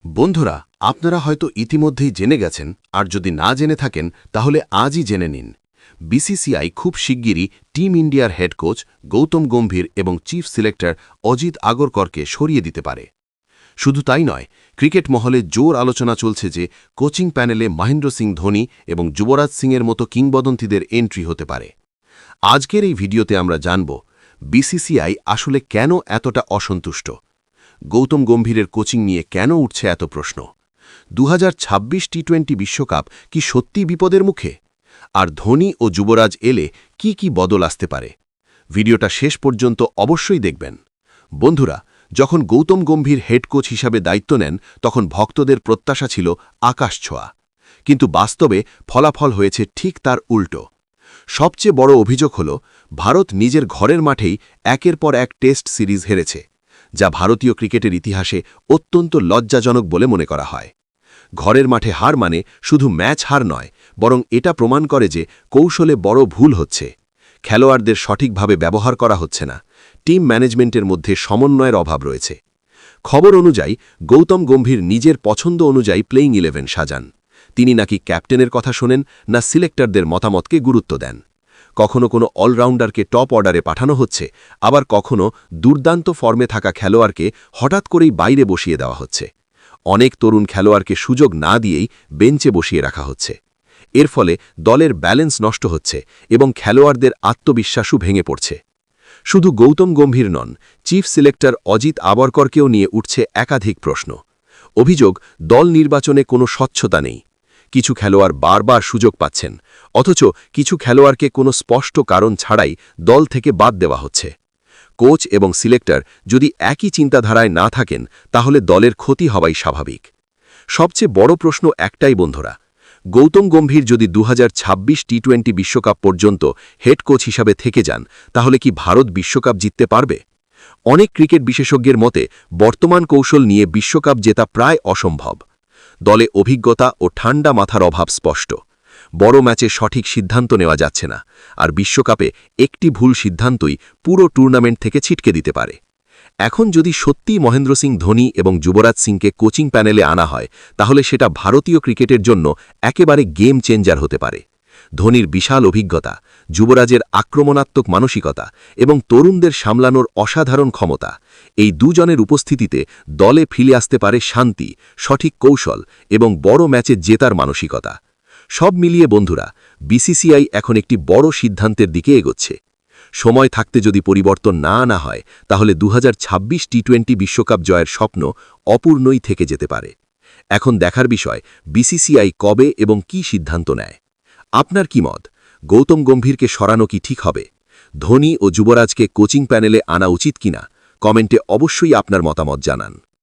বন্ধুরা, আপনারা হয়তো ইতিমধ্যেই জেনে গেছেন, আর যদি না জেনে থাকেন তাহলে আজই জেনে নিন। বিসিসিআই খুব শিগগিরই টিম ইন্ডিয়ার হেড কোচ গৌতম গম্ভীর এবং চিফ সিলেক্টর অজিত আগরকরকে সরিয়ে দিতে পারে। শুধু তাই নয়, ক্রিকেট মহলে জোর আলোচনা চলছে যে কোচিং প্যানেলে মহেন্দ্র সিং ধোনি এবং যুবরাজ সিংয়ের মতো কিংবদন্তিদের এন্ট্রি হতে পারে। আজকের এই ভিডিওতে আমরা জানব বিসিসিআই আসলে কেন এতটা অসন্তুষ্ট, গৌতম গম্ভীরের কোচিং নিয়ে কেন উঠছে এত প্রশ্ন, 2026 টি20 বিশ্বকাপ কি সত্যি বিপদের মুখে, আর ধোনি ও যুবরাজ এলে কি কি বদল আসতে পারে। ভিডিওটা শেষ পর্যন্ত অবশ্যই দেখবেন। বন্ধুরা, যখন গৌতম গম্ভীর হেড কোচ হিসাবে দায়িত্ব নেন তখন ভক্তদের প্রত্যাশা ছিল আকাশ ছোঁয়া, কিন্তু বাস্তবে ফলাফল হয়েছে ঠিক তার উল্টো। সবচেয়ে বড় অভিযোগ হল ভারত নিজের ঘরের মাঠেই একের পর এক টেস্ট সিরিজ হেরেছে, যা ভারতীয় ক্রিকেটের ইতিহাসে অত্যন্ত লজ্জাজনক বলে মনে করা হয়। ঘরের মাঠে হার মানে শুধু ম্যাচ হার নয়, বরং এটা প্রমাণ করে যে কৌশলে বড় ভুল হচ্ছে, খেলোয়াড়দের সঠিকভাবে ব্যবহার করা হচ্ছে না, টিম ম্যানেজমেন্টের মধ্যে সমন্বয়ের অভাব রয়েছে। খবর অনুযায়ী গৌতম গম্ভীর নিজের পছন্দ অনুযায়ী প্লেইং 11 সাজান। তিনি নাকি ক্যাপ্টেনের কথা শোনেন না সিলেক্টরদের মতামতকে গুরুত্ব দেন। কখনো কোনো অলরাউন্ডারকে টপ অর্ডারে পাঠানো হচ্ছে, আবার কখনো দুর্দান্ত ফর্মে থাকা খেলোয়াড়কে হঠাৎ করেই বাইরে বসিয়ে দেওয়া হচ্ছে। অনেক তরুণ খেলোয়াড়কে সুযোগ না দিয়েই বেঞ্চে বসিয়ে রাখা হচ্ছে। এর ফলে দলের ব্যালেন্স নষ্ট হচ্ছে এবং খেলোয়াড়দের আত্মবিশ্বাসও ভেঙে পড়ছে। শুধু গৌতম গম্ভীর নন, চিফ সিলেক্টর অজিত আগরকরকেও নিয়ে উঠছে একাধিক প্রশ্ন। অভিযোগ, দল নির্বাচনে কোনো স্বচ্ছতা নেই। কিছু খেলোয়াড় বারবার সুযোগ পাচ্ছেন, অথচ কিছু খেলোয়াড়কে কোনো স্পষ্ট কারণ ছাড়াই দল থেকে বাদ দেওয়া হচ্ছে। কোচ এবং সিলেক্টর যদি একই চিন্তাধারায় না থাকেন তাহলে দলের ক্ষতি হওয়াই স্বাভাবিক। সবচেয়ে বড় প্রশ্ন একটাই বন্ধুরা, গৌতম গম্ভীর যদি 2026 টি20 বিশ্বকাপ পর্যন্ত হেড কোচ হিসাবে থেকে যান তাহলে কি ভারত বিশ্বকাপ জিততে পারবে? অনেক ক্রিকেট বিশেষজ্ঞের মতে বর্তমান কৌশল নিয়ে বিশ্বকাপ জেতা প্রায় অসম্ভব। দলে অভিজ্ঞতা ও ঠান্ডা মাথার অভাব স্পষ্ট। বড় ম্যাচে সঠিক সিদ্ধান্ত নেওয়া যাচ্ছে না, আর বিশ্বকাপে একটি ভুল সিদ্ধান্তই পুরো টুর্নামেন্ট থেকে ছিটকে দিতে পারে। এখন যদি সত্যিই মহেন্দ্র সিং ধোনি এবং যুবরাজ সিংকে কোচিং প্যানেলে আনা হয় তাহলে সেটা ভারতীয় ক্রিকেটের জন্য একেবারে গেম চেঞ্জার হতে পারে। ধোনির বিশাল অভিজ্ঞতা, যুবরাজের আক্রমণাত্মক মানসিকতা এবং তরুণদের সামলানোর অসাধারণ ক্ষমতা, এই দুজনের উপস্থিতিতে দলে ফিরে আসতে পারে শান্তি, সঠিক কৌশল এবং বড় ম্যাচে জেতার মানসিকতা। সব মিলিয়ে বন্ধুরা, বিসিসিআই এখন একটি বড় সিদ্ধান্তের দিকে এগোচ্ছে। সময় থাকতে যদি পরিবর্তন না আনা হয় তাহলে 2026 টি20 বিশ্বকাপ জয়ের স্বপ্ন অপূর্ণই থেকে যেতে পারে। এখন দেখার বিষয় বিসিসিআই কবে এবং কি সিদ্ধান্ত নেয়। আপনার কি মত? গৌতম গম্ভীরকে সরানো কি ঠিক হবে? ধোনি ও যুবরাজকে কোচিং প্যানেলে আনা উচিত কিনা? কমেন্টে অবশ্যই আপনার মতামত জানান।